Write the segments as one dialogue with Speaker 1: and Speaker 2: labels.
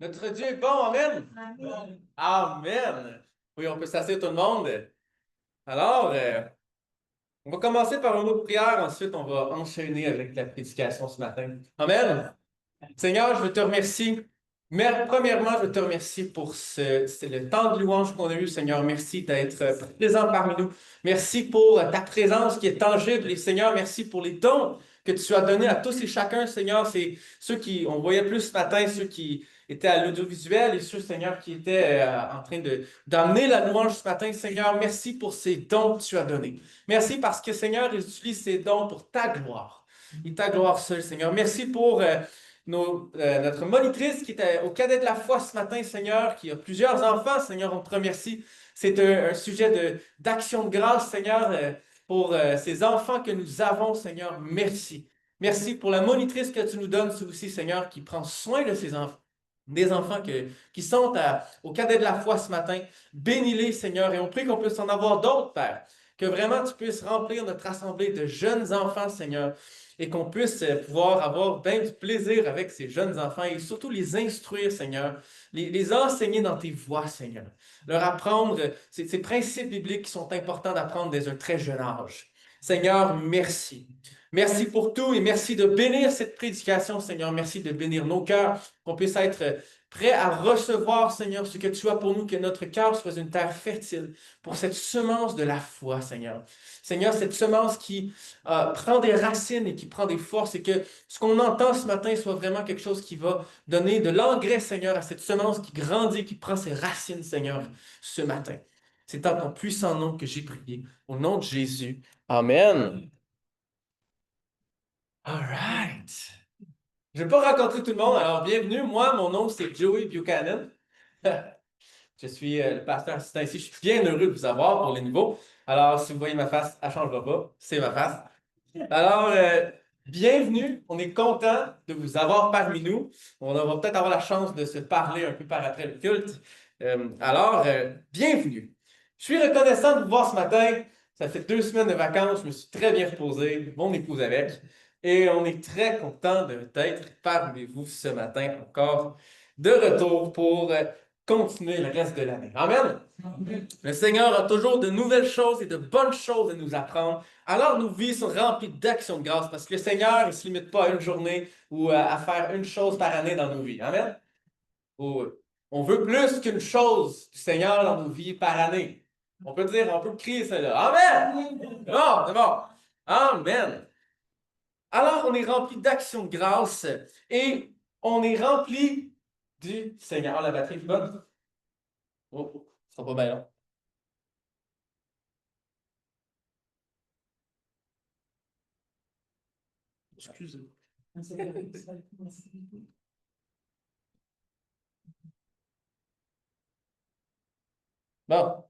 Speaker 1: Notre Dieu est bon, Amen. Amen. Amen. Oui, on peut s'asseoir tout le monde. Alors, on va commencer par un mot de prière, ensuite on va enchaîner avec la prédication ce matin. Amen. Seigneur, je veux te remercier. Mais premièrement, je veux te remercier pour c'est le temps de louange qu'on a eu, Seigneur. Merci d'être présent parmi nous. Merci pour ta présence qui est tangible. Et Seigneur, merci pour les dons que tu as donnés à tous et chacun, Seigneur. C'est ceux qui, on voyait plus ce matin, ceux qui étaient à l'audiovisuel et ceux, Seigneur, qui étaient en train d'amener la louange ce matin. Seigneur, merci pour ces dons que tu as donnés. Merci parce que, Seigneur, ils utilisent ces dons pour ta gloire. Et ta gloire seule, Seigneur. Merci pour notre monitrice qui était au cadet de la foi ce matin, Seigneur, qui a plusieurs enfants, Seigneur, on te remercie. C'est un sujet d'action de grâce, Seigneur, pour ces enfants que nous avons, Seigneur. Merci. Merci pour la monitrice que tu nous donnes aussi, Seigneur, qui prend soin de ces enfants. Des enfants qui sont au cadet de la foi ce matin. Bénis-les, Seigneur, et on prie qu'on puisse en avoir d'autres, Père. Que vraiment tu puisses remplir notre assemblée de jeunes enfants, Seigneur, et qu'on puisse pouvoir avoir bien du plaisir avec ces jeunes enfants et surtout les instruire, Seigneur, les enseigner dans tes voies, Seigneur. Leur apprendre ces principes bibliques qui sont importants d'apprendre dès un très jeune âge. Seigneur, merci. Merci pour tout et merci de bénir cette prédication, Seigneur. Merci de bénir nos cœurs, qu'on puisse être prêts à recevoir, Seigneur, ce que tu as pour nous, que notre cœur soit une terre fertile pour cette semence de la foi, Seigneur. Seigneur, cette semence qui prend des racines et qui prend des forces et que ce qu'on entend ce matin soit vraiment quelque chose qui va donner de l'engrais, Seigneur, à cette semence qui grandit, qui prend ses racines, Seigneur, ce matin. C'est en ton puissant nom que j'ai prié. Au nom de Jésus. Amen. All right. Je ne vais pas rencontrer tout le monde, alors bienvenue. Moi, mon nom, c'est Joey Buchanan. Je suis le pasteur assistant ici. Je suis bien heureux de vous avoir pour les nouveaux. Alors, si vous voyez ma face, elle ne changera pas. C'est ma face. Alors, bienvenue. On est content de vous avoir parmi nous. On va peut-être avoir la chance de se parler un peu par après le culte. Bienvenue. Je suis reconnaissant de vous voir ce matin. Ça fait 2 semaines de vacances. Je me suis très bien reposé, mon épouse avec. Et on est très content d'être parmi vous ce matin encore de retour pour continuer le reste de l'année. Amen. Le Seigneur a toujours de nouvelles choses et de bonnes choses à nous apprendre. Alors nos vies sont remplies d'actions de grâce parce que le Seigneur ne se limite pas à une journée ou à faire une chose par année dans nos vies. Amen. On veut plus qu'une chose du Seigneur dans nos vies par année. On peut crier ça là. Amen. Bon, c'est bon. Amen. Alors on est rempli d'actions de grâce et on est rempli du Seigneur. La batterie est bonne. Oh, ça sera pas bien long. Excusez. Bon,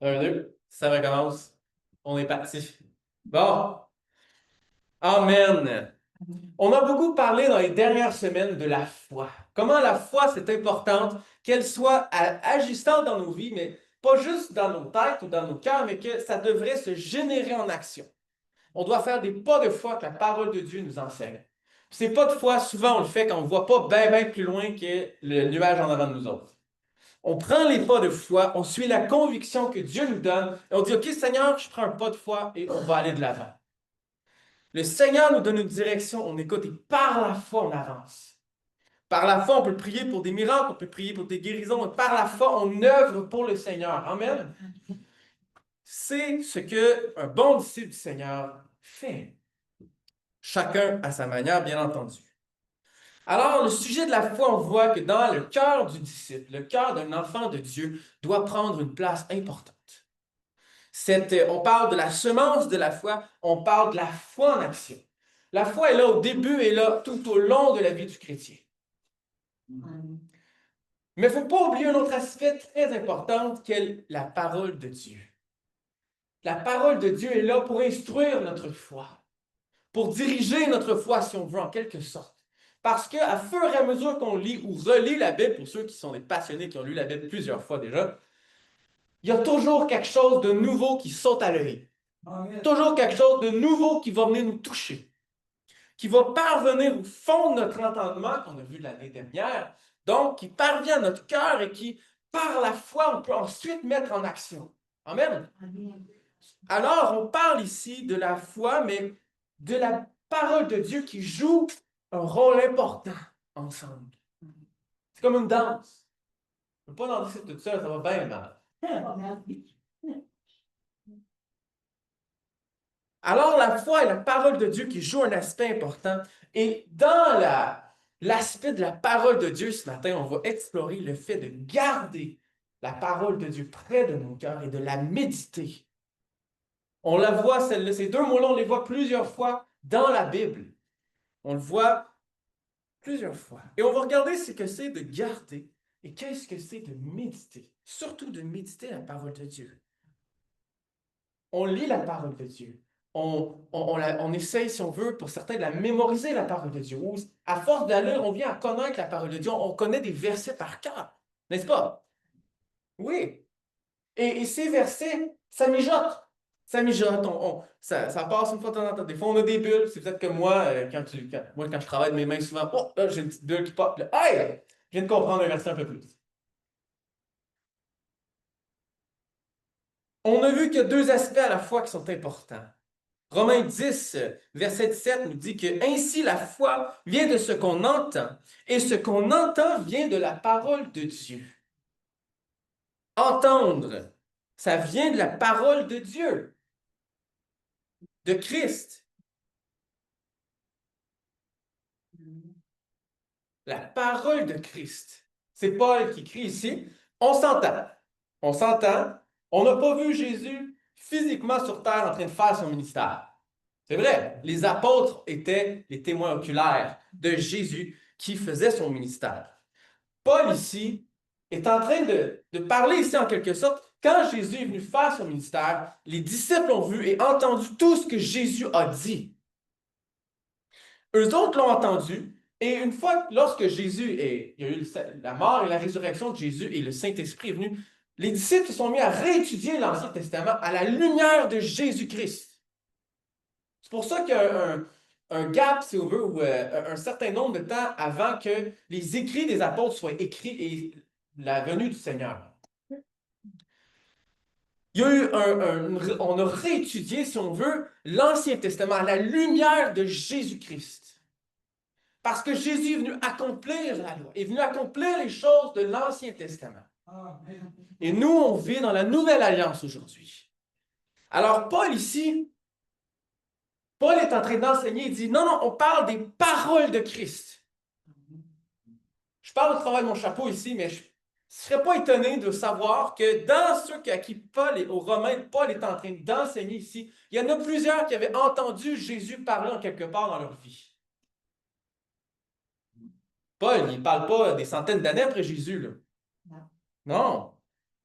Speaker 1: un, deux, ça recommence. On est parti. Bon, Amen. On a beaucoup parlé dans les dernières semaines de la foi. Comment la foi, c'est importante, qu'elle soit agissante dans nos vies, mais pas juste dans nos têtes ou dans nos cœurs, mais que ça devrait se générer en action. On doit faire des pas de foi que la parole de Dieu nous enseigne. Ces pas de foi, souvent, on le fait quand on ne voit pas bien plus loin que le nuage en avant de nous autres. On prend les pas de foi, on suit la conviction que Dieu nous donne, et on dit, OK, Seigneur, je prends un pas de foi et on va aller de l'avant. Le Seigneur nous donne une direction, on écoute et par la foi, on avance. Par la foi, on peut prier pour des miracles, on peut prier pour des guérisons, et par la foi, on œuvre pour le Seigneur. Amen. C'est ce qu'un bon disciple du Seigneur fait. Chacun à sa manière, bien entendu. Alors, le sujet de la foi, on voit que dans le cœur du disciple, le cœur d'un enfant de Dieu doit prendre une place importante. On parle de la semence de la foi, on parle de la foi en action. La foi est là au début et là tout au long de la vie du chrétien. Mais il ne faut pas oublier un autre aspect très important qu'est la parole de Dieu. La parole de Dieu est là pour instruire notre foi, pour diriger notre foi, si on veut, en quelque sorte. Parce qu'à fur et à mesure qu'on lit ou relit la Bible, pour ceux qui sont des passionnés, qui ont lu la Bible plusieurs fois déjà, il y a toujours quelque chose de nouveau qui saute à l'œil. Toujours quelque chose de nouveau qui va venir nous toucher. qui va parvenir au fond de notre entendement, qu'on a vu l'année dernière, donc qui parvient à notre cœur et qui, par la foi, on peut ensuite mettre en action. Amen. Alors, on parle ici de la foi, mais de la parole de Dieu qui joue un rôle important ensemble. C'est comme une danse. On ne peut pas danser toute seule, ça va bien mal. Alors, la foi est la parole de Dieu qui joue un aspect important. Et dans l'aspect de la parole de Dieu ce matin, on va explorer le fait de garder la parole de Dieu près de nos cœurs et de la méditer. On la voit, ces deux mots-là, on les voit plusieurs fois dans la Bible. On le voit plusieurs fois. Et on va regarder ce que c'est de garder et qu'est-ce que c'est de méditer. Surtout de méditer la parole de Dieu. On lit la parole de Dieu. On essaye, si on veut, pour certains, de la mémoriser, la parole de Dieu. Ou, à force de la lire, on vient à connaître la parole de Dieu. On connaît des versets par cœur. N'est-ce pas? Oui. Et ces versets, ça mijote. Ça mijote. Ça passe une fois de temps en temps. Des fois, on a des bulles. C'est peut-être que moi, quand je travaille de mes mains, souvent, oh, là, j'ai une petite bulle qui pop. Là, hey! Je viens de comprendre un verset un peu plus. On a vu qu'il y a deux aspects à la foi qui sont importants. Romains 10, verset 17 nous dit que ainsi la foi vient de ce qu'on entend, et ce qu'on entend vient de la parole de Dieu. Entendre, ça vient de la parole de Dieu, de Christ. La parole de Christ. C'est Paul qui écrit ici. On s'entend. On s'entend. On n'a pas vu Jésus physiquement sur terre en train de faire son ministère. C'est vrai, les apôtres étaient les témoins oculaires de Jésus qui faisait son ministère. Paul ici est en train de parler ici en quelque sorte, quand Jésus est venu faire son ministère, les disciples ont vu et entendu tout ce que Jésus a dit. Eux autres l'ont entendu, et une fois, lorsque il y a eu la mort et la résurrection de Jésus et le Saint-Esprit est venu, les disciples se sont mis à réétudier l'Ancien Testament à la lumière de Jésus-Christ. C'est pour ça qu'il y a un gap, si on veut, ou un certain nombre de temps avant que les écrits des apôtres soient écrits et la venue du Seigneur. Il y a eu on a réétudié, si on veut, l'Ancien Testament à la lumière de Jésus-Christ. Parce que Jésus est venu accomplir la loi, est venu accomplir les choses de l'Ancien Testament. Et nous, on vit dans la nouvelle alliance aujourd'hui. Alors, Paul ici, Paul est en train d'enseigner, il dit, non, non, on parle des paroles de Christ. Je parle au travers de mon chapeau ici, mais je ne serais pas étonné de savoir que dans ceux à qui Paul et aux Romains, Paul est en train d'enseigner ici, il y en a plusieurs qui avaient entendu Jésus parler en quelque part dans leur vie. Paul, il ne parle pas des centaines d'années après Jésus, là. Non.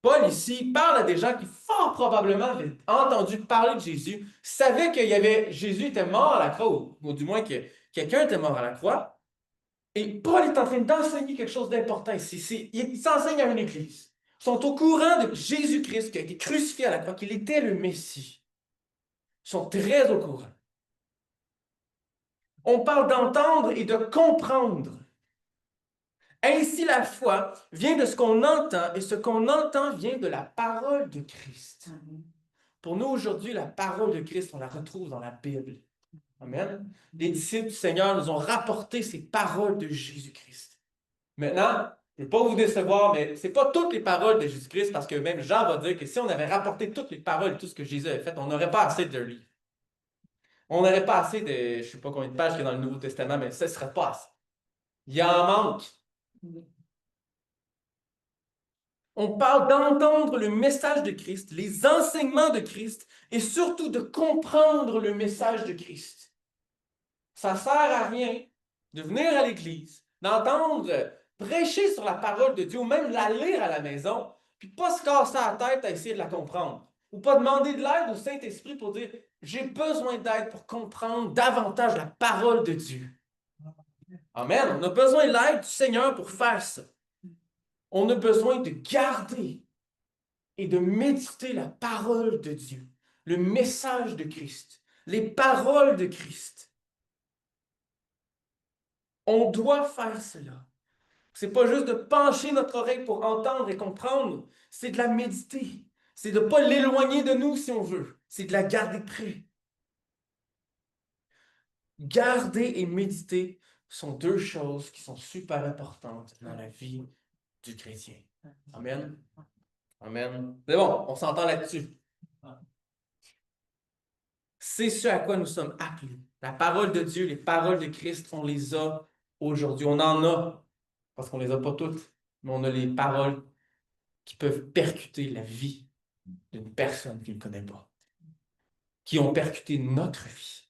Speaker 1: Paul ici parle à des gens qui fort probablement avaient entendu parler de Jésus, savaient que Jésus était mort à la croix, ou du moins que quelqu'un était mort à la croix. Et Paul est en train d'enseigner quelque chose d'important ici. Il s'enseigne à une église. Ils sont au courant de Jésus-Christ qui a été crucifié à la croix, qu'il était le Messie. Ils sont très au courant. On parle d'entendre et de comprendre. Ainsi, la foi vient de ce qu'on entend, et ce qu'on entend vient de la parole de Christ. Pour nous, aujourd'hui, la parole de Christ, on la retrouve dans la Bible. Amen. Les disciples du Seigneur nous ont rapporté ces paroles de Jésus-Christ. Maintenant, je ne vais pas vous décevoir, mais ce n'est pas toutes les paroles de Jésus-Christ, parce que même Jean va dire que si on avait rapporté toutes les paroles, tout ce que Jésus avait fait, on n'aurait pas assez de livres. On n'aurait pas assez de, je ne sais pas combien de pages qu'il y a dans le Nouveau Testament, mais ça ne serait pas assez. Il en manque. On parle d'entendre le message de Christ, les enseignements de Christ, et surtout de comprendre le message de Christ. Ça ne sert à rien de venir à l'Église, d'entendre prêcher sur la parole de Dieu, ou même la lire à la maison, puis pas se casser la tête à essayer de la comprendre. Ou pas demander de l'aide au Saint-Esprit pour dire « J'ai besoin d'aide pour comprendre davantage la parole de Dieu. » Amen. On a besoin de l'aide du Seigneur pour faire ça. On a besoin de garder et de méditer la parole de Dieu, le message de Christ, les paroles de Christ. On doit faire cela. C'est pas juste de pencher notre oreille pour entendre et comprendre, c'est de la méditer. C'est de ne pas l'éloigner de nous si on veut. C'est de la garder près. Garder et méditer sont deux choses qui sont super importantes dans la vie du chrétien. Amen. Amen. C'est bon, on s'entend là-dessus. C'est ce à quoi nous sommes appelés. La parole de Dieu, les paroles de Christ, on les a aujourd'hui. On en a, parce qu'on ne les a pas toutes, mais on a les paroles qui peuvent percuter la vie d'une personne qui ne connaît pas, qui ont percuté notre vie.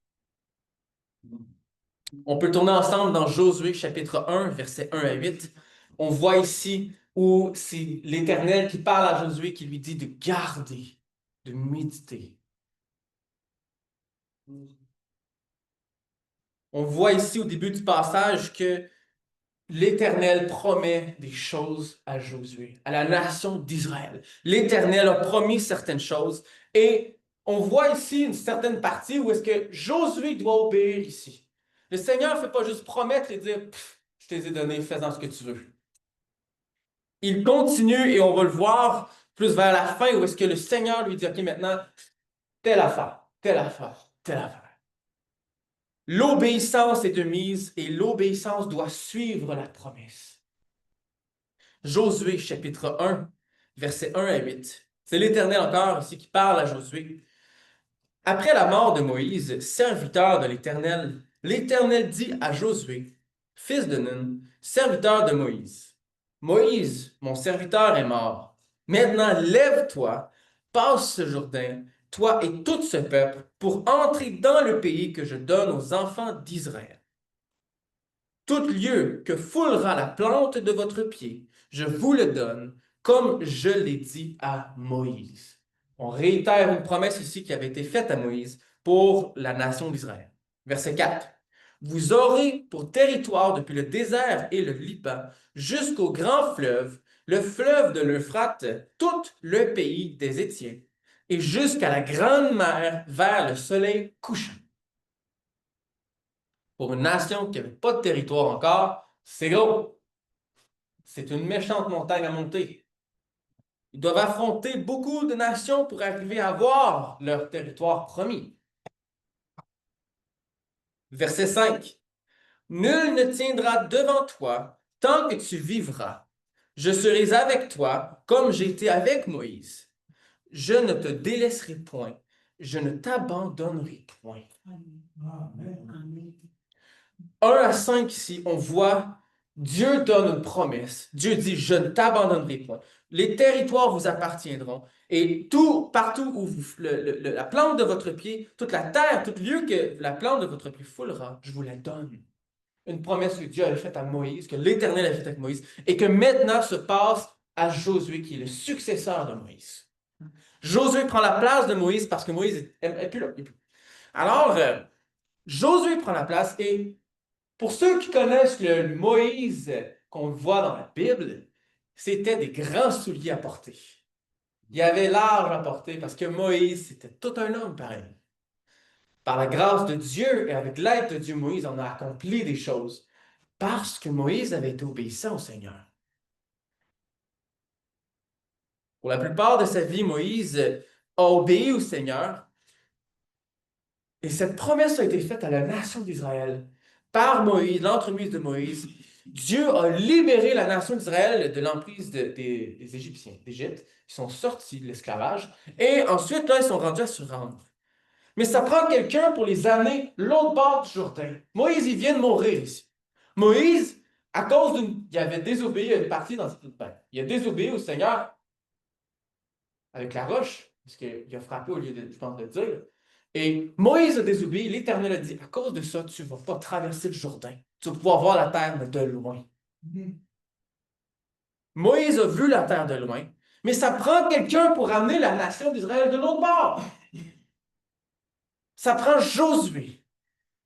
Speaker 1: On peut tourner ensemble dans Josué chapitre 1, versets 1 à 8. On voit ici où c'est l'Éternel qui parle à Josué, qui lui dit de garder, de méditer. On voit ici au début du passage que l'Éternel promet des choses à Josué, à la nation d'Israël. L'Éternel a promis certaines choses et on voit ici une certaine partie où est-ce que Josué doit obéir ici. Le Seigneur ne fait pas juste promettre et dire « je te les ai donnés, fais-en ce que tu veux ». Il continue et on va le voir plus vers la fin où est-ce que le Seigneur lui dit « ok, maintenant, telle affaire, telle affaire, telle affaire ». L'obéissance est de mise et l'obéissance doit suivre la promesse. Josué chapitre 1, versets 1 à 8. C'est l'Éternel encore ici qui parle à Josué. Après la mort de Moïse, serviteur de l'Éternel, l'Éternel dit à Josué, fils de Nun, serviteur de Moïse, Moïse, mon serviteur est mort. Maintenant, lève-toi, passe ce Jourdain, toi et tout ce peuple, pour entrer dans le pays que je donne aux enfants d'Israël. Tout lieu que foulera la plante de votre pied, je vous le donne, comme je l'ai dit à Moïse. On réitère une promesse ici qui avait été faite à Moïse pour la nation d'Israël. Verset 4. Vous aurez pour territoire depuis le désert et le Liban jusqu'au grand fleuve, le fleuve de l'Euphrate, tout le pays des Hétiens, et jusqu'à la grande mer vers le soleil couchant. Pour une nation qui n'avait pas de territoire encore, c'est gros. C'est une méchante montagne à monter. Ils doivent affronter beaucoup de nations pour arriver à avoir leur territoire promis. Verset 5. Nul ne tiendra devant toi tant que tu vivras. Je serai avec toi comme j'ai été avec Moïse. Je ne te délaisserai point. Je ne t'abandonnerai point. Amen. 1 à 5 ici, on voit Dieu donne une promesse. Dieu dit, je ne t'abandonnerai point. Les territoires vous appartiendront. Et partout où la plante de votre pied, toute la terre, tout lieu que la plante de votre pied foulera, je vous la donne. Une promesse que Dieu avait faite à Moïse, que l'Éternel a faite avec Moïse, et que maintenant se passe à Josué, qui est le successeur de Moïse. Josué prend la place de Moïse parce que Moïse n'est plus là. Alors, Josué prend la place et pour ceux qui connaissent le Moïse qu'on voit dans la Bible, c'était des grands souliers à porter. Il avait large à porter parce que Moïse, c'était tout un homme pareil. Par la grâce de Dieu et avec l'aide de Dieu, Moïse en a accompli des choses parce que Moïse avait été obéissant au Seigneur. Pour la plupart de sa vie, Moïse a obéi au Seigneur et cette promesse a été faite à la nation d'Israël par Moïse, l'entremise de Moïse. Dieu a libéré la nation d'Israël de l'emprise des Égyptiens, d'Égypte. Ils sont sortis de l'esclavage. Et ensuite, là, ils sont rendus à se rendre. Mais ça prend quelqu'un pour les amener l'autre bord du Jourdain. Moïse, il vient de mourir ici. Moïse, à cause il avait désobéi à une partie dans cette il a désobéi au Seigneur avec la roche, parce qu'il a frappé au lieu de, je pense, de dire. Et Moïse a désobéi, l'Éternel a dit, à cause de ça, tu ne vas pas traverser le Jourdain. Tu vas pouvoir voir la terre, mais de loin. Moïse a vu la terre de loin, mais ça prend quelqu'un pour amener la nation d'Israël de l'autre bord. Ça prend Josué.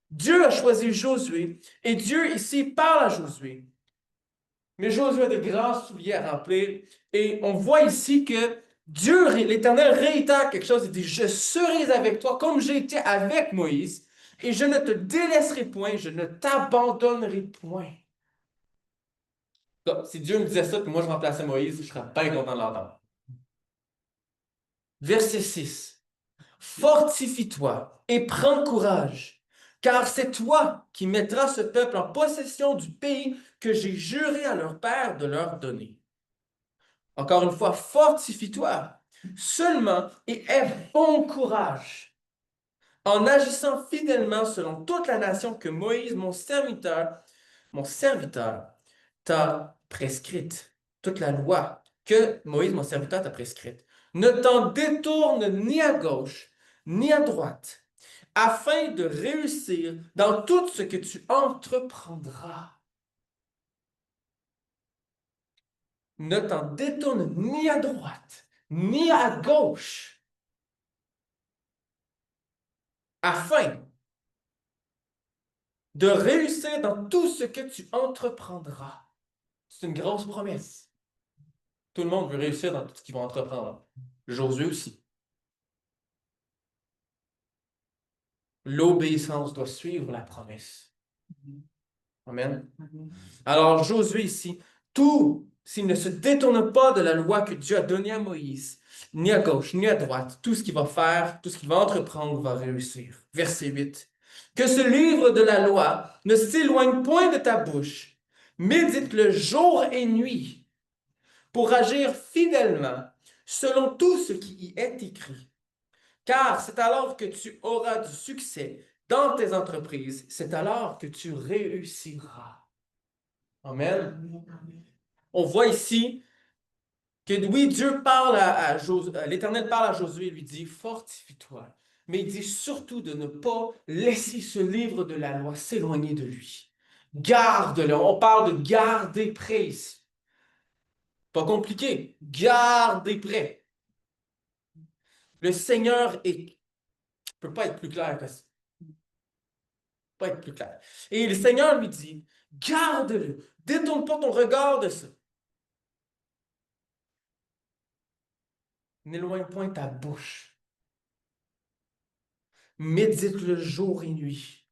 Speaker 1: Dieu a choisi Josué, et Dieu ici parle à Josué. Mais Josué a de grands souliers à remplir, et on voit ici que Dieu, l'Éternel, réitère quelque chose. Il dit, je serai avec toi comme j'ai été avec Moïse. et je ne te délaisserai point, je ne t'abandonnerai point. Comme, si Dieu me disait ça, puis moi je remplaçais Moïse, je serais bien content de l'entendre. Verset 6. Fortifie-toi et prends courage, car c'est toi qui mettras ce peuple en possession du pays que j'ai juré à leur père de leur donner. Encore une fois, fortifie-toi seulement et aie bon courage en agissant fidèlement selon toute la nation que Moïse, mon serviteur, t'a prescrite, toute la loi que Moïse, mon serviteur, t'a prescrite. Ne t'en détourne ni à gauche, ni à droite, afin de réussir dans tout ce que tu entreprendras. Ne t'en détourne ni à droite, ni à gauche, afin de réussir dans tout ce que tu entreprendras. C'est une grosse promesse. Tout le monde veut réussir dans tout ce qu'ils vont entreprendre. Josué aussi. L'obéissance doit suivre la promesse. Amen. Alors, Josué ici, tout, s'il ne se détourne pas de la loi que Dieu a donnée à Moïse, ni à gauche, ni à droite, tout ce qu'il va faire, tout ce qu'il va entreprendre va réussir. Verset 8. Que ce livre de la loi ne s'éloigne point de ta bouche. Médite-le jour et nuit pour agir fidèlement selon tout ce qui y est écrit. Car c'est alors que tu auras du succès dans tes entreprises, c'est alors que tu réussiras. Amen. On voit ici que oui, Dieu parle l'Éternel parle à Josué et lui dit, fortifie-toi. Mais il dit surtout de ne pas laisser ce livre de la loi s'éloigner de lui. Garde-le. On parle de garder près ici. Pas compliqué. Garder près. Le Seigneur ne peut pas être plus clair que ça. Pas être plus clair. Et le Seigneur lui dit, garde-le. Détourne pas ton regard de ça. N'éloigne point ta bouche. Médite-le jour et nuit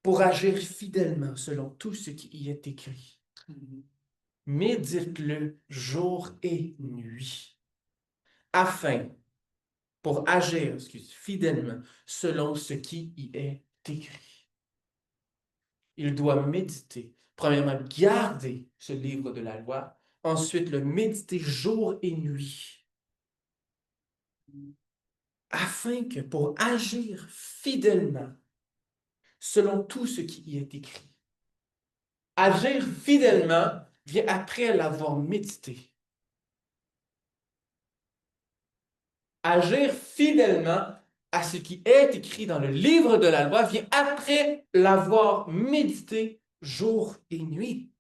Speaker 1: pour agir fidèlement selon tout ce qui y est écrit. Médite-le jour et nuit afin, pour agir, fidèlement selon ce qui y est écrit. Il doit méditer. Premièrement, garder ce livre de la loi. Ensuite, le méditer jour et nuit. Afin que, pour agir fidèlement, selon tout ce qui y est écrit. Agir fidèlement vient après l'avoir médité. Agir fidèlement à ce qui est écrit dans le livre de la loi vient après l'avoir médité jour et nuit.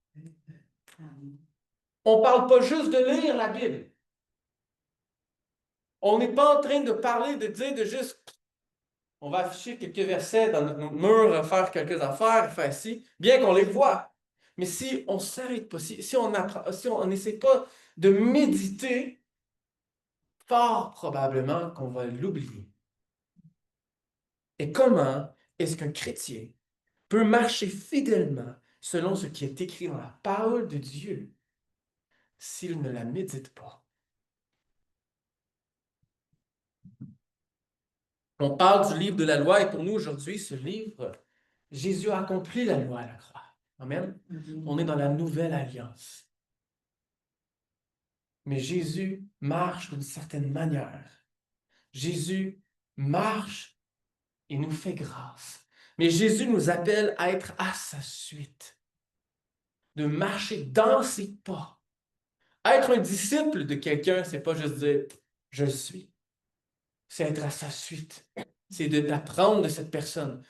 Speaker 1: On ne parle pas juste de lire la Bible. On n'est pas en train de parler, de dire, de juste, on va afficher quelques versets dans notre mur, faire quelques affaires, faire ci, bien qu'on les voit. Mais si on ne s'arrête pas, si on n'essaie pas de méditer, fort probablement qu'on va l'oublier. Et comment est-ce qu'un chrétien peut marcher fidèlement selon ce qui est écrit dans la parole de Dieu s'il ne la médite pas? On parle du livre de la loi et pour nous aujourd'hui, ce livre, Jésus a accompli la loi à la croix. Amen. On est dans la nouvelle alliance. Mais Jésus marche d'une certaine manière. Jésus marche et nous fait grâce. Mais Jésus nous appelle à être à sa suite, de marcher dans ses pas. Être un disciple de quelqu'un, c'est pas juste dire « je le suis ». C'est être à sa suite. C'est d'apprendre de cette personne.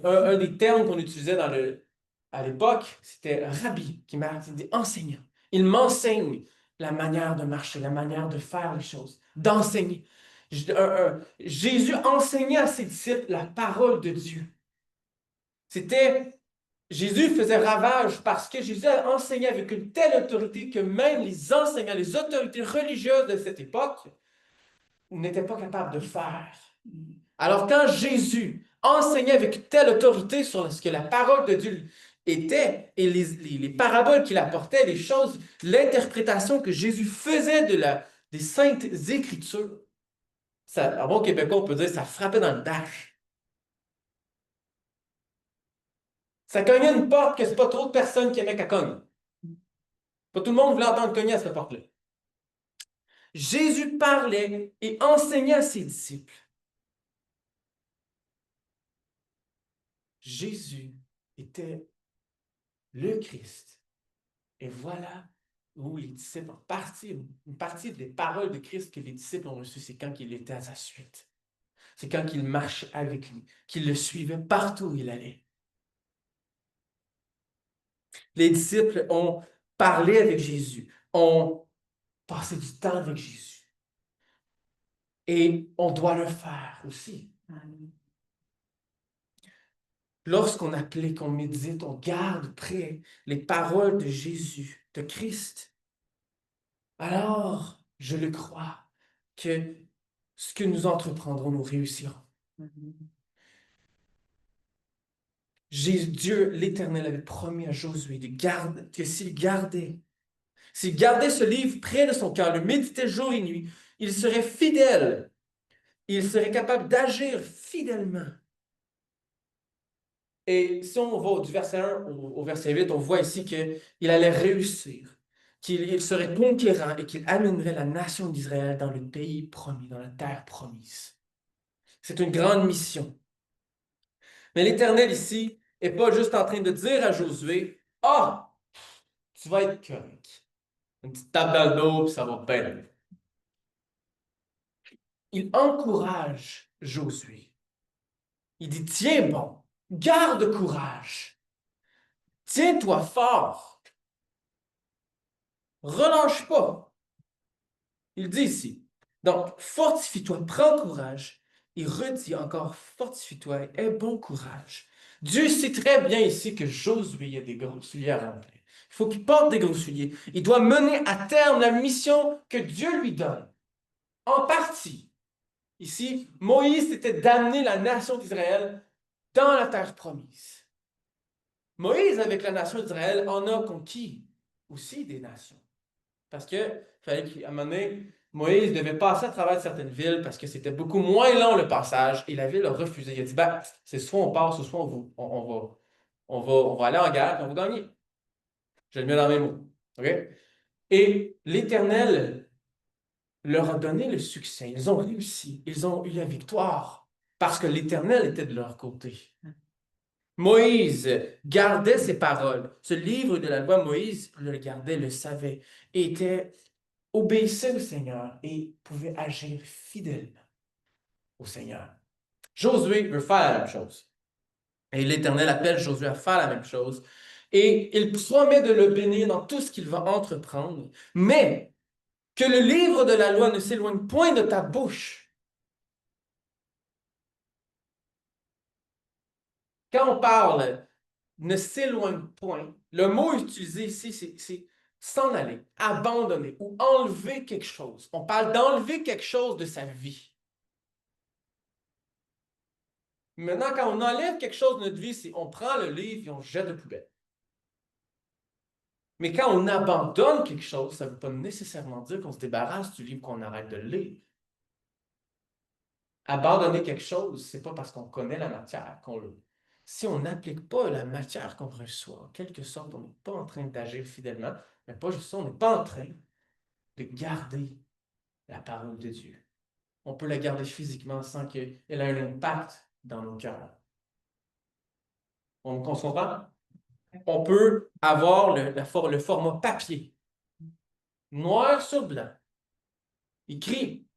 Speaker 1: Un des termes qu'on utilisait à l'époque, c'était rabbi, qui m'a dit enseignant. Il m'enseigne la manière de marcher, la manière de faire les choses, d'enseigner. Jésus enseignait à ses disciples la parole de Dieu. Jésus faisait ravage parce que Jésus a enseigné avec une telle autorité que même les enseignants, les autorités religieuses de cette époque n'étaient pas capables de faire. Alors quand Jésus enseignait avec telle autorité sur ce que la parole de Dieu était et les paraboles qu'il apportait, les choses, l'interprétation que Jésus faisait des saintes Écritures. Ça, en bon québécois, on peut dire ça frappait dans le dash. Ça cognait une porte que c'est pas trop de personnes qui aimaient qu'elle cogne. Pas tout le monde voulait entendre cogner à cette porte-là. Jésus parlait et enseignait à ses disciples. Jésus était le Christ. Et voilà où les disciples, une partie des paroles de Christ que les disciples ont reçues, c'est quand il était à sa suite. C'est quand il marchait avec lui, qu'il le suivait partout où il allait. Les disciples ont parlé avec Jésus, ont passé du temps avec Jésus. Et on doit le faire aussi. Lorsqu'on applique, on médite, on garde près les paroles de Jésus, de Christ, alors je le crois que ce que nous entreprendrons, nous réussirons. Dieu, l'Éternel, avait promis à Josué que s'il gardait ce livre près de son cœur, le méditait jour et nuit, il serait fidèle. Il serait capable d'agir fidèlement. Et si on va du verset 1 au verset 8, on voit ici qu'il allait réussir, qu'il serait conquérant et qu'il amènerait la nation d'Israël dans le pays promis, dans la terre promise. C'est une grande mission. Mais l'Éternel ici n'est pas juste en train de dire à Josué, « Ah, tu vas être correct. Une petite tape dans le dos, puis ça va bien aller. » Il encourage Josué. Il dit, « Tiens bon, garde courage. Tiens-toi fort. Relâche pas. » Il dit ici, donc, fortifie-toi, prends courage. Il redit encore, fortifie-toi et aie bon courage. Dieu sait très bien ici que Josué a des gros souliers à remplir. Il faut qu'il porte des gros souliers. Il doit mener à terme la mission que Dieu lui donne. En partie. Ici, Moïse était d'amener la nation d'Israël dans la terre promise. Moïse, avec la nation d'Israël, en a conquis aussi des nations. Parce que fallait qu'à un moment donné, Moïse devait passer à travers certaines villes parce que c'était beaucoup moins long le passage et la ville a refusé. Il a dit, ben, c'est soit on passe, soit on va aller en guerre et on va gagner. Je le mets dans mes mots. OK? Et l'Éternel leur a donné le succès. Ils ont réussi. Ils ont eu la victoire parce que l'Éternel était de leur côté. Moïse gardait ses paroles. Ce livre de la loi, Moïse le gardait, le savait, et obéissait au Seigneur et pouvait agir fidèlement au Seigneur. Josué veut faire la même chose. Et l'Éternel appelle Josué à faire la même chose. Et il promet de le bénir dans tout ce qu'il va entreprendre, mais que le livre de la loi ne s'éloigne point de ta bouche. Quand on parle ne s'éloigne point, le mot utilisé ici, c'est s'en aller, abandonner ou enlever quelque chose. On parle d'enlever quelque chose de sa vie. Maintenant, quand on enlève quelque chose de notre vie, c'est on prend le livre et on le jette de poubelle. Mais quand on abandonne quelque chose, ça ne veut pas nécessairement dire qu'on se débarrasse du livre, qu'on arrête de le lire. Abandonner quelque chose, c'est pas parce qu'on connaît la matière qu'on le. Si on n'applique pas la matière qu'on reçoit, en quelque sorte, on n'est pas en train d'agir fidèlement, mais pas juste ça, on n'est pas en train de garder la parole de Dieu. On peut la garder physiquement sans qu'elle ait un impact dans nos cœurs. On se comprend? On peut avoir le format papier, noir sur blanc, écrit,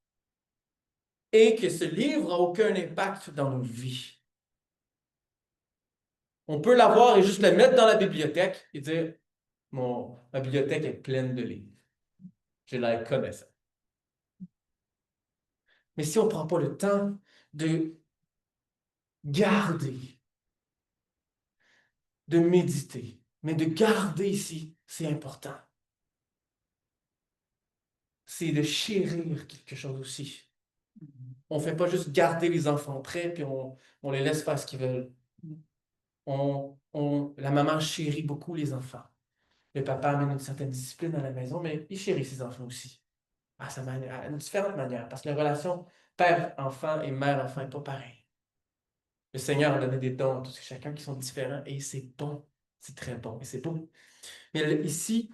Speaker 1: et que ce livre n'a aucun impact dans nos vies. On peut l'avoir et juste le mettre dans la bibliothèque et dire, ma bibliothèque est pleine de livres. J'ai l'air connaissant. Mais si on ne prend pas le temps de garder, de méditer, mais de garder ici, c'est important. C'est de chérir quelque chose aussi. On ne fait pas juste garder les enfants près, puis on les laisse faire ce qu'ils veulent. La maman chérit beaucoup les enfants. Le papa amène une certaine discipline à la maison, mais il chérit ses enfants aussi. À une différente manière, parce que la relation père-enfant et mère-enfant n'est pas pareille. Le Seigneur a donné des dons à tous et chacun qui sont différents, et c'est bon. C'est très bon, et c'est beau. Mais ici,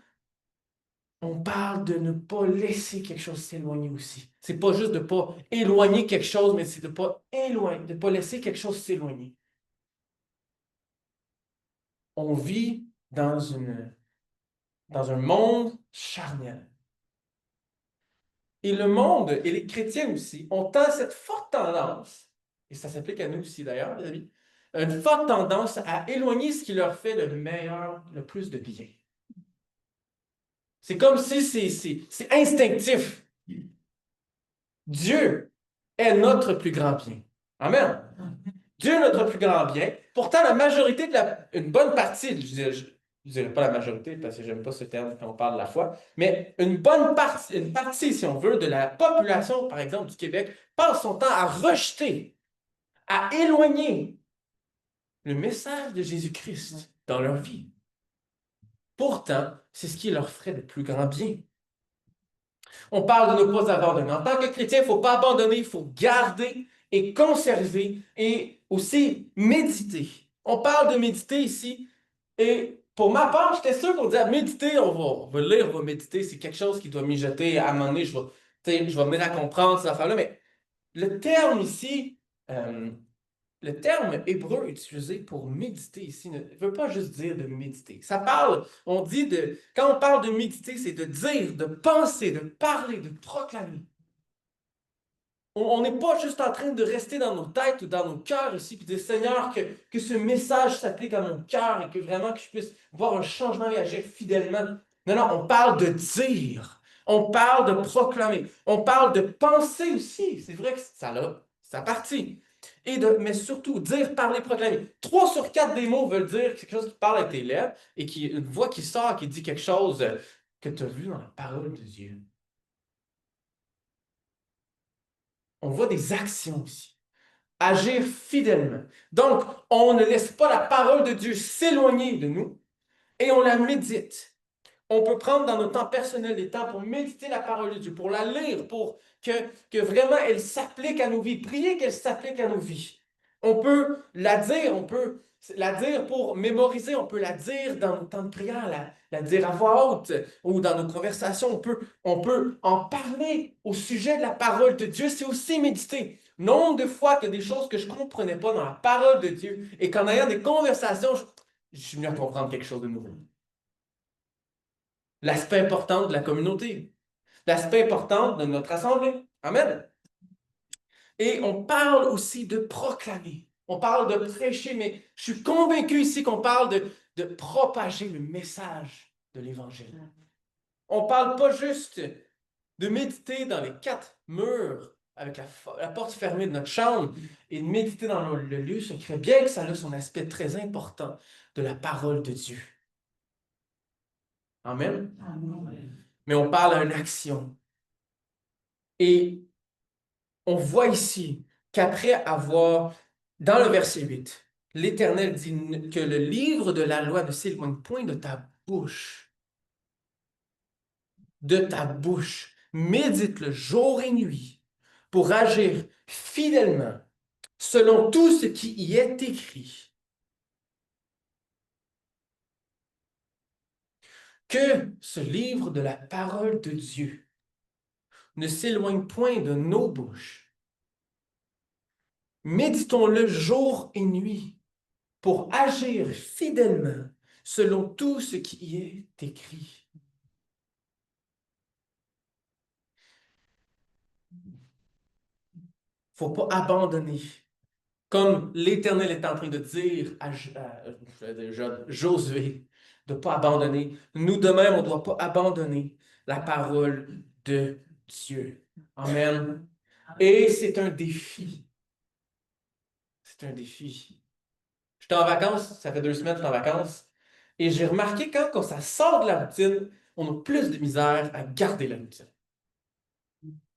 Speaker 1: on parle de ne pas laisser quelque chose s'éloigner aussi. C'est pas juste de ne pas éloigner quelque chose, mais c'est de ne pas laisser quelque chose s'éloigner. On vit dans un monde charnel. Et le monde, et les chrétiens aussi, ont cette forte tendance, et ça s'applique à nous aussi d'ailleurs, les amis, une forte tendance à éloigner ce qui leur fait le meilleur, le plus de bien. C'est comme si c'est instinctif. Dieu est notre plus grand bien. Amen. Dieu est notre plus grand bien. Pourtant, la majorité une bonne partie, je ne dirais pas la majorité parce que j'aime pas ce terme quand on parle de la foi, mais une partie, si on veut, de la population, par exemple, du Québec, passe son temps à rejeter, à éloigner le message de Jésus-Christ dans leur vie. Pourtant, c'est ce qui leur ferait le plus grand bien. On parle de ne pas abandonner. En tant que chrétien, il ne faut pas abandonner, il faut garder et conserver et aussi méditer. On parle de méditer ici. Et pour ma part, j'étais sûr qu'on disait méditer, on va lire, on va méditer, c'est quelque chose qui doit mijoter. À un moment donné, je vais venir à comprendre ces affaires-là. Mais le terme ici, euh, le terme hébreu utilisé pour méditer ici ne veut pas juste dire de méditer. Quand on parle de méditer, c'est de dire, de penser, de parler, de proclamer. On n'est pas juste en train de rester dans nos têtes ou dans nos cœurs ici, puis dire Seigneur, que ce message s'applique à mon cœur et que vraiment que je puisse voir un changement et agir fidèlement. Non, non, on parle de dire, on parle de proclamer, on parle de penser aussi. C'est vrai que ça partit. Mais surtout, dire, parler, proclamer. 3 sur 4 des mots veulent dire quelque chose qui parle avec tes lèvres et une voix qui sort, qui dit quelque chose que tu as vu dans la parole de Dieu. On voit des actions aussi. Agir fidèlement. Donc, on ne laisse pas la parole de Dieu s'éloigner de nous et on la médite. On peut prendre dans notre temps personnel des temps pour méditer la parole de Dieu, pour la lire, pour que vraiment elle s'applique à nos vies. Prier qu'elle s'applique à nos vies. On peut la dire pour mémoriser, on peut la dire dans nos temps de prière, la dire à voix haute ou dans nos conversations. On peut en parler au sujet de la parole de Dieu. C'est aussi méditer. Nombre de fois que des choses que je ne comprenais pas dans la parole de Dieu et qu'en ayant des conversations, je suis venu à comprendre quelque chose de nouveau. L'aspect important de la communauté, l'aspect important de notre assemblée. Amen. Et on parle aussi de proclamer. On parle de prêcher, mais je suis convaincu ici qu'on parle de propager le message de l'Évangile. On ne parle pas juste de méditer dans les 4 murs avec la porte fermée de notre chambre et de méditer dans le lieu secret, bien que ça a son aspect très important de la parole de Dieu. Amen. Mais on parle d'une action. Et on voit ici qu'après avoir, dans le verset 8, l'Éternel dit que le livre de la loi ne s'éloigne point de ta bouche. De ta bouche. Médite-le jour et nuit pour agir fidèlement selon tout ce qui y est écrit. Que ce livre de la parole de Dieu ne s'éloigne point de nos bouches. Méditons-le jour et nuit pour agir fidèlement selon tout ce qui y est écrit. Il ne faut pas abandonner. Comme l'Éternel est en train de dire à Josué de ne pas abandonner. Nous de même, on ne doit pas abandonner la parole de Dieu. Amen. Et c'est un défi. C'est un défi. J'étais en vacances, ça fait 2 semaines que je suis en vacances, et j'ai remarqué quand ça sort de la routine, on a plus de misère à garder la routine.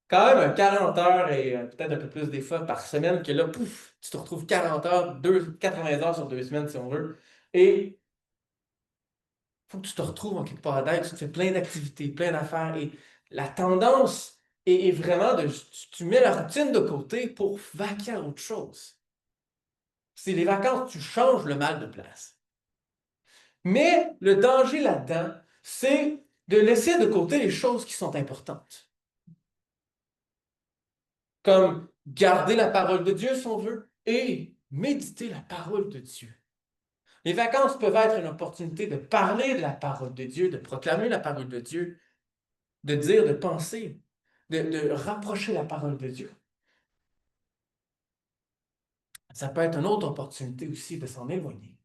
Speaker 1: quand même 40 heures et peut-être un peu plus des fois par semaine que là, pouf, tu te retrouves 40 heures, 80 heures sur 2 semaines si on veut. Et il faut que tu te retrouves en quelque part dedans, tu fais plein d'activités, plein d'affaires. Et la tendance est vraiment tu mets la routine de côté pour vaquer à autre chose. C'est les vacances, tu changes le mal de place. Mais le danger là-dedans, c'est de laisser de côté les choses qui sont importantes. Comme garder la parole de Dieu si on veut et méditer la parole de Dieu. Les vacances peuvent être une opportunité de parler de la parole de Dieu, de proclamer la parole de Dieu, de dire, de penser, de rapprocher la parole de Dieu. Ça peut être une autre opportunité aussi de s'en éloigner.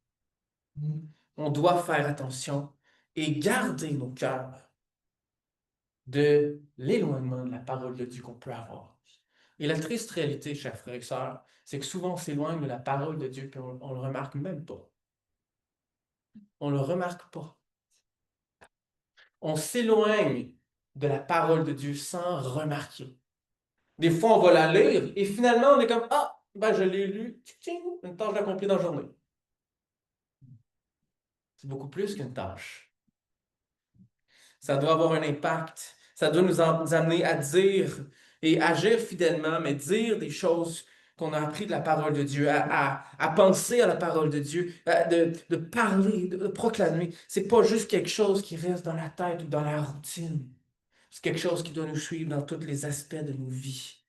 Speaker 1: On doit faire attention et garder nos cœurs de l'éloignement de la parole de Dieu qu'on peut avoir. Et la triste réalité, chers frères et sœurs, c'est que souvent on s'éloigne de la parole de Dieu et on ne le remarque même pas. On ne le remarque pas. On s'éloigne de la parole de Dieu sans remarquer. Des fois, on va la lire et finalement, on est comme ah, ben je l'ai lu, tching, une tâche accomplie dans la journée. C'est beaucoup plus qu'une tâche. Ça doit avoir un impact. Ça doit nous amener à dire et agir fidèlement, mais dire des choses qu'on a appris de la parole de Dieu, à penser à la parole de Dieu, de parler, de proclamer. C'est pas juste quelque chose qui reste dans la tête ou dans la routine. C'est quelque chose qui doit nous suivre dans tous les aspects de nos vies.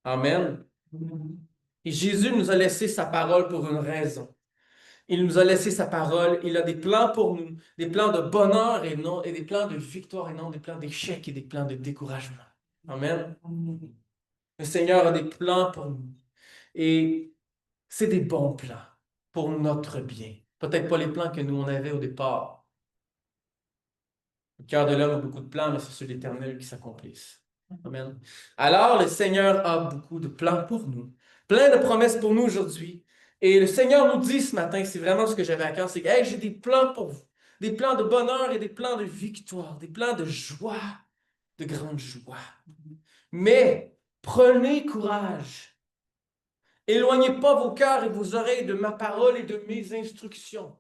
Speaker 1: Amen. Et Jésus nous a laissé sa parole pour une raison. Il nous a laissé sa parole. Il a des plans pour nous, des plans de bonheur et non, et des plans de victoire et non des plans d'échec et des plans de découragement. Amen. Le Seigneur a des plans pour nous. Et c'est des bons plans pour notre bien. Peut-être pas les plans que nous on avait au départ. Le cœur de l'homme a beaucoup de plans, mais c'est ceux de l'Éternel qui s'accomplissent. Amen. Alors, le Seigneur a beaucoup de plans pour nous, plein de promesses pour nous aujourd'hui. Et le Seigneur nous dit ce matin, c'est vraiment ce que j'avais à cœur, c'est que hey, j'ai des plans pour vous, des plans de bonheur et des plans de victoire, des plans de joie, de grande joie. Mais prenez courage. Éloignez pas vos cœurs et vos oreilles de ma parole et de mes instructions.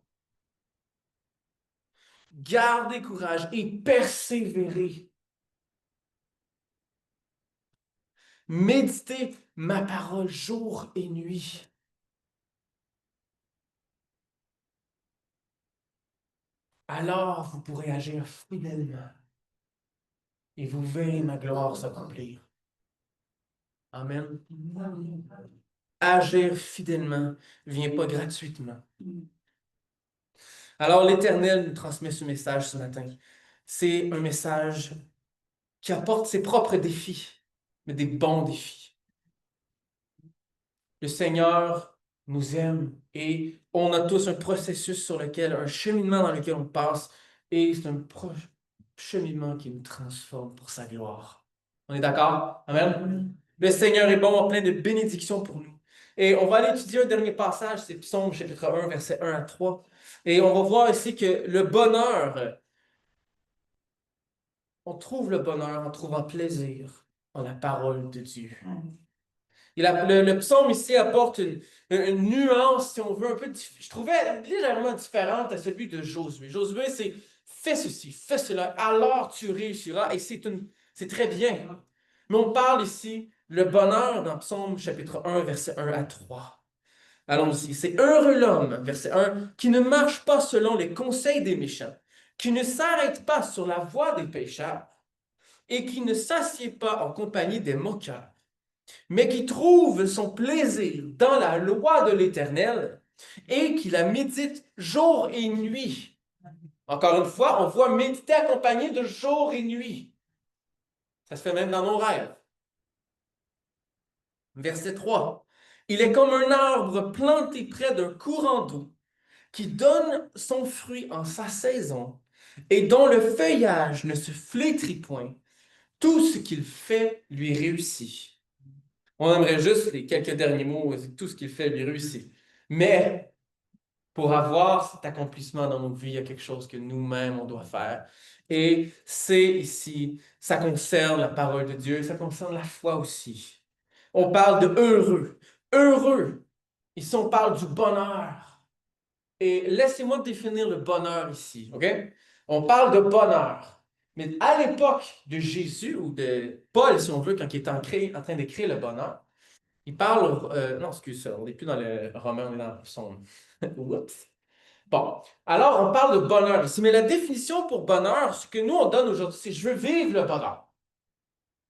Speaker 1: Gardez courage et persévérez. Méditez ma parole jour et nuit. Alors vous pourrez agir fidèlement et vous verrez ma gloire s'accomplir. Amen. Agir fidèlement ne vient pas gratuitement. Alors l'Éternel nous transmet ce message ce matin. C'est un message qui apporte ses propres défis, mais des bons défis. Le Seigneur nous aime et on a tous un processus sur lequel, un cheminement dans lequel on passe et c'est un cheminement qui nous transforme pour sa gloire. On est d'accord? Amen? Le Seigneur est bon, plein de bénédictions pour nous. Et on va aller étudier un dernier passage, c'est Psaume chapitre 1, versets 1 à 3. Et on va voir ici que le bonheur, on trouve le bonheur en trouvant plaisir en la parole de Dieu. Et le psaume ici apporte une nuance, si on veut, un peu, je trouvais légèrement différente à celui de Josué. Josué, c'est fais ceci, fais cela, alors tu réussiras, et c'est très bien. Mais on parle ici le bonheur dans Psaume chapitre 1, verset 1 à 3. Allons-y. C'est heureux l'homme, verset 1, qui ne marche pas selon les conseils des méchants, qui ne s'arrête pas sur la voie des pécheurs, et qui ne s'assied pas en compagnie des moqueurs, mais qui trouve son plaisir dans la loi de l'Éternel et qui la médite jour et nuit. Encore une fois, on voit méditer accompagné de jour et nuit. Ça se fait même dans nos rêves. Verset 3. Il est comme un arbre planté près d'un courant d'eau qui donne son fruit en sa saison et dont le feuillage ne se flétrit point. Tout ce qu'il fait lui réussit. On aimerait juste les quelques derniers mots, tout ce qu'il fait lui réussit. Mais Pour avoir cet accomplissement dans nos vies, il y a quelque chose que nous-mêmes, on doit faire. Et c'est ici, ça concerne la parole de Dieu, ça concerne la foi aussi. On parle de heureux. Heureux. Ici, on parle du bonheur. Et laissez-moi définir le bonheur ici, OK? On parle de bonheur. Mais à l'époque de Jésus ou de Paul, si on veut, quand il est en train d'écrire le bonheur, il parle. Non, excuse ça, on n'est plus dans le roman, on est dans son. Oups. Bon, alors on parle de bonheur ici, mais la définition pour bonheur, ce que nous on donne aujourd'hui, c'est je veux vivre le bonheur.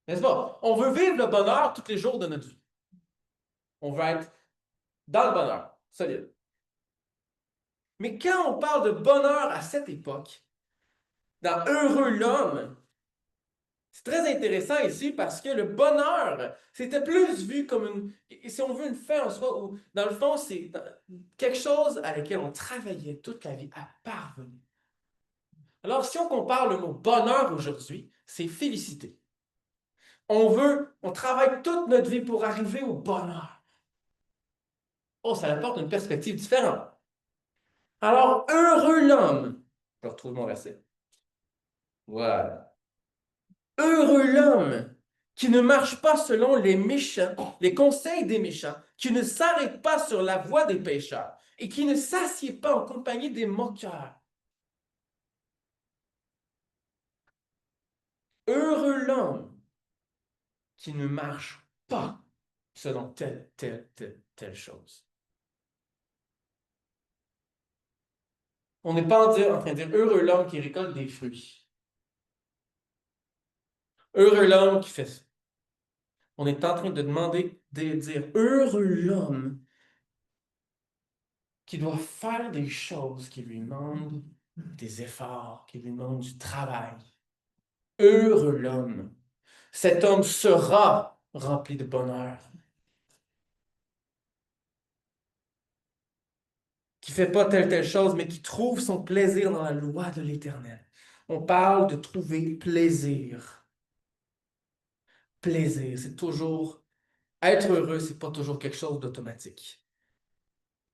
Speaker 1: N'est-ce pas? On veut vivre le bonheur tous les jours de notre vie. On veut être dans le bonheur, solide. Mais quand on parle de bonheur à cette époque, dans Heureux l'homme, c'est très intéressant ici parce que le bonheur, c'était plus vu comme si on veut, une fin en soi, où dans le fond, c'est quelque chose à laquelle on travaillait toute la vie à parvenir. Alors, si on compare le mot bonheur aujourd'hui, c'est félicité. On travaille toute notre vie pour arriver au bonheur. Oh, ça apporte une perspective différente. Alors, heureux l'homme. Je retrouve mon verset. Voilà. Heureux l'homme qui ne marche pas selon les méchants, les conseils des méchants, qui ne s'arrête pas sur la voie des pécheurs et qui ne s'assied pas en compagnie des moqueurs. Heureux l'homme qui ne marche pas selon telle chose. On n'est pas en train de dire heureux l'homme qui récolte des fruits. Heureux l'homme qui fait ça. On est en train de demander, de dire heureux l'homme qui doit faire des choses qui lui demandent des efforts, qui lui demandent du travail. Heureux l'homme. Cet homme sera rempli de bonheur. Qui ne fait pas telle chose, mais qui trouve son plaisir dans la loi de l'Éternel. On parle de trouver plaisir. Plaisir, c'est toujours... Être heureux, c'est pas toujours quelque chose d'automatique.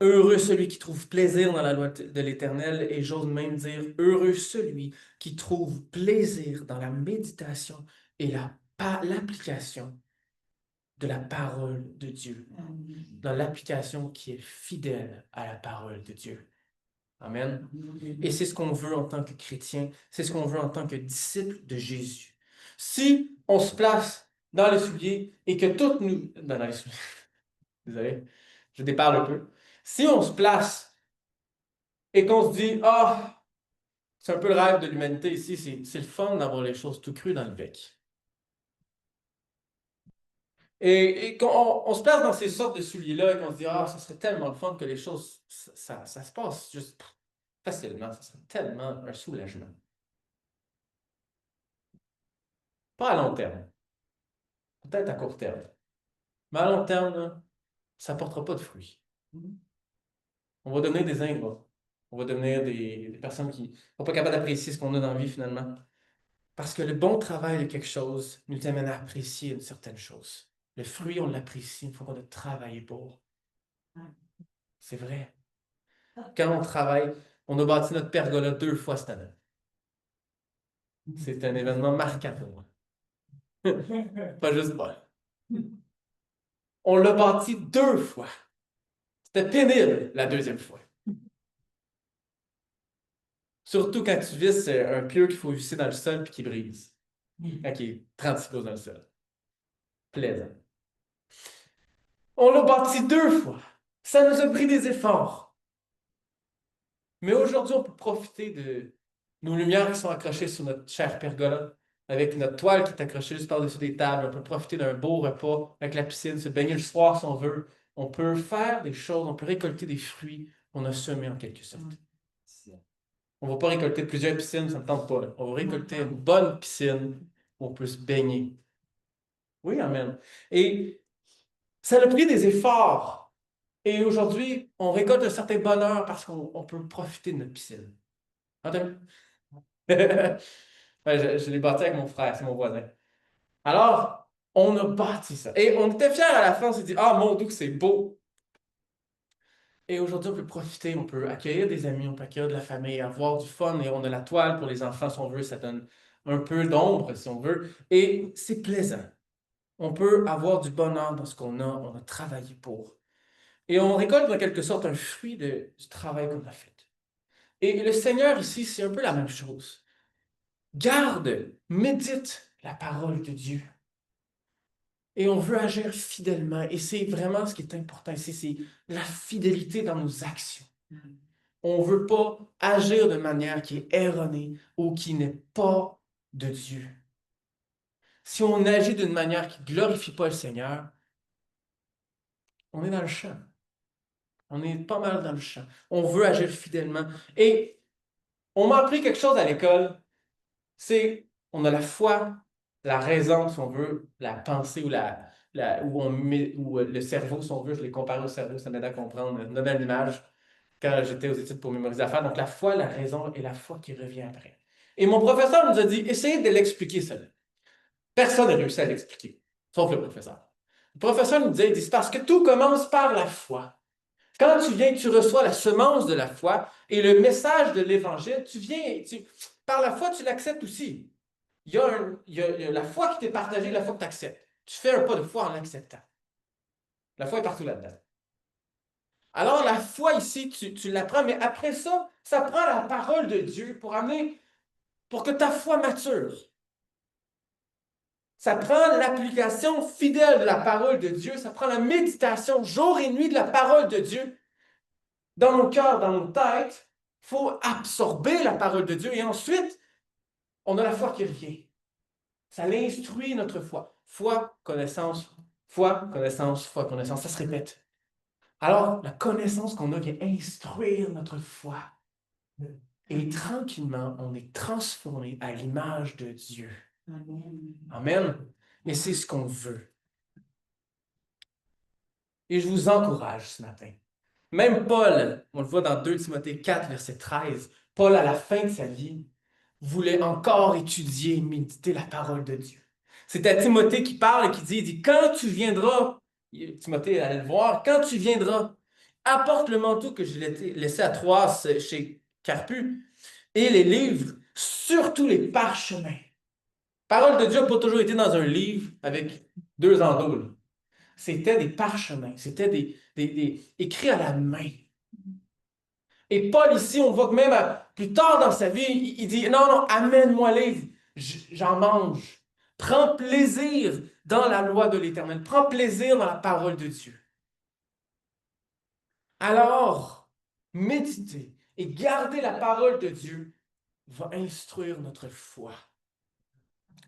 Speaker 1: Heureux celui qui trouve plaisir dans la loi de l'Éternel, et j'ose même dire, heureux celui qui trouve plaisir dans la méditation et l'application de la parole de Dieu, dans l'application qui est fidèle à la parole de Dieu. Amen. Et c'est ce qu'on veut en tant que chrétien, c'est ce qu'on veut en tant que disciple de Jésus. Si on se place dans les souliers et que toutes nous... Dans les souliers, désolé, je déparle un peu. Si on se place et qu'on se dit, ah, c'est un peu le rêve de l'humanité ici, c'est le fun d'avoir les choses tout crues dans le bec. Et quand on se place dans ces sortes de souliers-là et qu'on se dit, ah, ça serait tellement le fun que les choses, ça se passe juste facilement, ça serait tellement un soulagement. Pas à long terme, peut-être à court terme. Mais à long terme, là, ça ne portera pas de fruits. On va devenir des ingrats. On va devenir des personnes qui ne sont pas capables d'apprécier ce qu'on a dans la vie finalement. Parce que le bon travail de quelque chose nous amène à apprécier une certaine chose. Le fruit, on l'apprécie une fois qu'on a travaillé pour. C'est vrai. Quand on travaille, on a bâti notre pergola 2 fois cette année. C'est un événement marquant pour moi. Pas juste moi. On l'a bâti 2 fois. C'était pénible la deuxième fois. Surtout quand tu visses un pieu qu'il faut visser dans le sol et qui brise. Quand il est 36 pouces dans le sol. Plaisant. On l'a bâti 2 fois. Ça nous a pris des efforts. Mais aujourd'hui, on peut profiter de nos lumières qui sont accrochées sur notre chère pergola, avec notre toile qui est accrochée juste par-dessus des tables. On peut profiter d'un beau repas avec la piscine, se baigner le soir si on veut. On peut faire des choses, on peut récolter des fruits qu'on a semés en quelque sorte. On ne va pas récolter plusieurs piscines, ça ne me tente pas. On va récolter une bonne piscine où on peut se baigner. Oui, amen. Et ça a pris des efforts. Et aujourd'hui, on récolte un certain bonheur parce qu'on peut profiter de notre piscine. Entends? Ouais, je l'ai bâti avec mon frère, c'est mon voisin. Alors, on a bâti ça. Et on était fiers à la fin, on s'est dit, ah mon Dieu, que c'est beau. Et aujourd'hui, on peut profiter, on peut accueillir des amis, on peut accueillir de la famille, avoir du fun, et on a la toile pour les enfants, si on veut, ça donne un peu d'ombre, si on veut, et c'est plaisant. On peut avoir du bonheur dans ce qu'on a, on a travaillé pour. Et on récolte en quelque sorte un fruit du travail qu'on a fait. Et le Seigneur ici, c'est un peu la même chose. Garde, médite la parole de Dieu. Et on veut agir fidèlement. Et c'est vraiment ce qui est important ici, c'est la fidélité dans nos actions. On ne veut pas agir de manière qui est erronée ou qui n'est pas de Dieu. Si on agit d'une manière qui ne glorifie pas le Seigneur, on est dans le champ. On est pas mal dans le champ. On veut agir fidèlement. Et on m'a appris quelque chose à l'école, c'est on a la foi, la raison, si on veut, la pensée ou le cerveau, si on veut, je l'ai comparé au cerveau, ça m'aide à comprendre une nouvelle image quand j'étais aux études pour mémoriser à faire. Donc la foi, la raison et la foi qui revient après. Et mon professeur nous a dit, essayez de l'expliquer cela. Personne n'a réussi à l'expliquer, sauf le professeur. Le professeur nous dit, c'est parce que tout commence par la foi. Quand tu viens, tu reçois la semence de la foi et le message de l'Évangile, par la foi, tu l'acceptes aussi. Il y a la foi qui t'est partagée, la foi que tu acceptes. Tu fais un pas de foi en l'acceptant. La foi est partout là-dedans. Alors, la foi ici, tu l'apprends, mais après ça, ça prend la parole de Dieu pour que ta foi mature. Ça prend l'application fidèle de la parole de Dieu, ça prend la méditation jour et nuit de la parole de Dieu dans nos cœurs, dans nos têtes. Il faut absorber la parole de Dieu et ensuite, on a la foi qui revient. Ça l'instruit notre foi. Foi, connaissance, foi, connaissance, foi, connaissance. Ça se répète. Alors, la connaissance qu'on a vient instruire notre foi. Et tranquillement, on est transformé à l'image de Dieu. Amen. Mais c'est ce qu'on veut. Et je vous encourage ce matin. Même Paul, on le voit dans 2 Timothée 4, verset 13, Paul, à la fin de sa vie, voulait encore étudier et méditer la parole de Dieu. C'est à Timothée qui parle et qui dit, quand tu viendras, Timothée allait le voir, quand tu viendras, apporte le manteau que je l'ai laissé à Troas chez Carpu et les livres, surtout les parchemins. Parole de Dieu n'a pas toujours été dans un livre avec 2 endoules. C'était des parchemins, c'était écrits à la main. Et Paul, ici, on voit que même plus tard dans sa vie, il dit, non, non, amène-moi les, j'en mange. Prends plaisir dans la loi de l'Éternel. Prends plaisir dans la parole de Dieu. Alors, méditer et garder la parole de Dieu va instruire notre foi.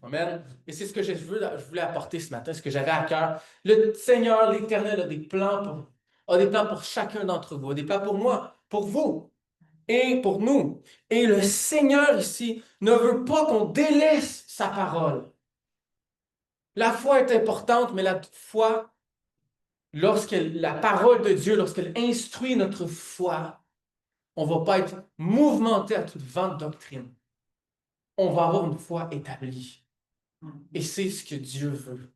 Speaker 1: Amen. Et c'est ce que je voulais apporter ce matin, ce que j'avais à cœur. Le Seigneur, l'Éternel, a des plans pour chacun d'entre vous, a des plans pour moi, pour vous et pour nous. Et le Seigneur ici ne veut pas qu'on délaisse sa parole. La foi est importante, mais la foi, la parole de Dieu, lorsqu'elle instruit notre foi, on ne va pas être mouvementé à toute vent de doctrine. On va avoir une foi établie. Et c'est ce que Dieu veut.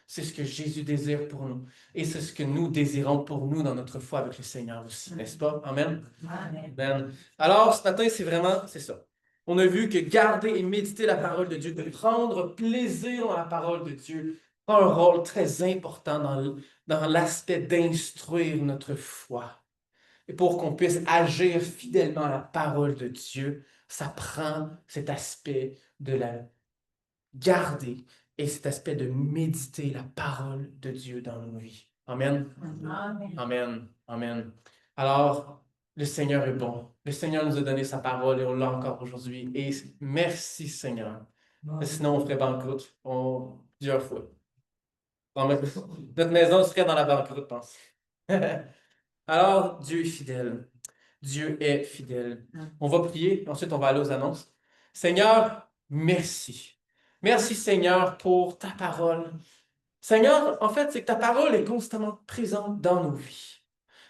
Speaker 1: C'est ce que Jésus désire pour nous. Et c'est ce que nous désirons pour nous dans notre foi avec le Seigneur aussi, n'est-ce pas? Amen? Amen. Alors, ce matin, c'est ça. On a vu que garder et méditer la parole de Dieu, de prendre plaisir dans la parole de Dieu, a un rôle très important dans l'aspect d'instruire notre foi. Et pour qu'on puisse agir fidèlement à la parole de Dieu, ça prend cet aspect de la garder et cet aspect de méditer la parole de Dieu dans nos vies. Amen. Amen. Amen. Amen. Alors, le Seigneur est bon. Le Seigneur nous a donné sa parole et on l'a encore aujourd'hui. Et merci, Seigneur. Sinon, on ferait banqueroute plusieurs fois. Notre maison serait dans la banqueroute, je pense. Alors, Dieu est fidèle. Dieu est fidèle. On va prier, ensuite on va aller aux annonces. Seigneur, merci. Merci, Seigneur, pour ta parole. Seigneur, en fait, c'est que ta parole est constamment présente dans nos vies.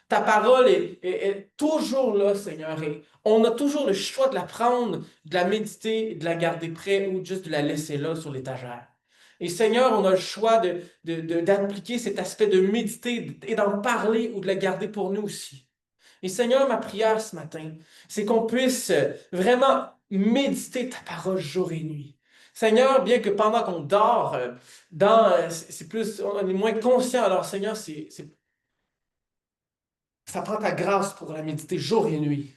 Speaker 1: Ta parole est toujours là, Seigneur, et on a toujours le choix de la prendre, de la méditer, de la garder près ou juste de la laisser là sur l'étagère. Et Seigneur, on a le choix d'appliquer cet aspect de méditer et d'en parler ou de la garder pour nous aussi. Et Seigneur, ma prière ce matin, c'est qu'on puisse vraiment méditer ta parole jour et nuit. Seigneur, bien que pendant qu'on dort, c'est plus, on est moins conscient. Alors, Seigneur, ça prend ta grâce pour la méditer jour et nuit.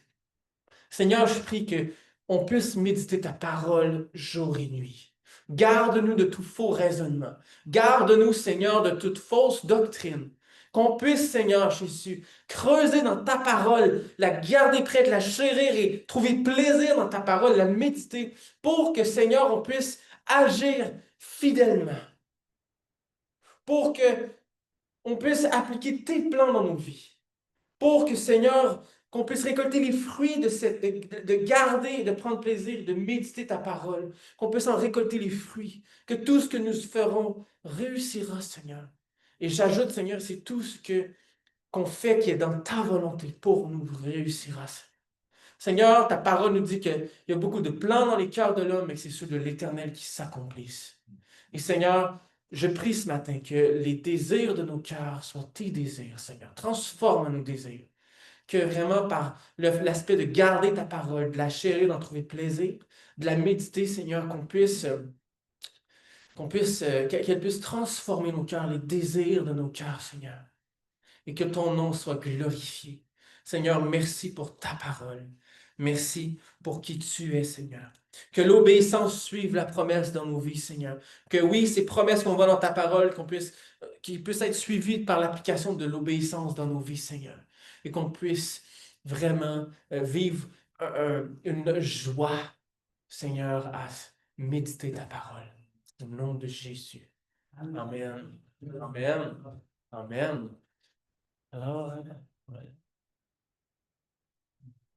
Speaker 1: Seigneur, je prie que on puisse méditer ta parole jour et nuit. Garde-nous de tout faux raisonnement. Garde-nous, Seigneur, de toute fausse doctrine. Qu'on puisse, Seigneur Jésus, creuser dans ta parole, la garder prête, la chérir et trouver plaisir dans ta parole, la méditer, pour que, Seigneur, on puisse agir fidèlement, pour que on puisse appliquer tes plans dans nos vies. Pour que, Seigneur, qu'on puisse récolter les fruits de garder, de prendre plaisir, de méditer ta parole, qu'on puisse en récolter les fruits, que tout ce que nous ferons réussira, Seigneur. Et j'ajoute, Seigneur, c'est tout ce qu'on fait qui est dans ta volonté pour nous réussira, Seigneur. Seigneur, ta parole nous dit qu'il y a beaucoup de plans dans les cœurs de l'homme, mais que c'est ceux de l'Éternel qui s'accomplissent. Et Seigneur, je prie ce matin que les désirs de nos cœurs soient tes désirs, Seigneur. Transforme nos désirs. Que vraiment par l'aspect de garder ta parole, de la chérir, d'en trouver plaisir, de la méditer, Seigneur, qu'elle puisse transformer nos cœurs, les désirs de nos cœurs, Seigneur. Et que ton nom soit glorifié. Seigneur, merci pour ta parole. Merci pour qui tu es, Seigneur. Que l'obéissance suive la promesse dans nos vies, Seigneur. Que oui, ces promesses qu'on voit dans ta parole, qu'ils puissent être suivies par l'application de l'obéissance dans nos vies, Seigneur. Et qu'on puisse vraiment vivre une joie, Seigneur, à méditer ta parole. Au nom de Jésus. Amen. Amen. Amen. Alors, ouais.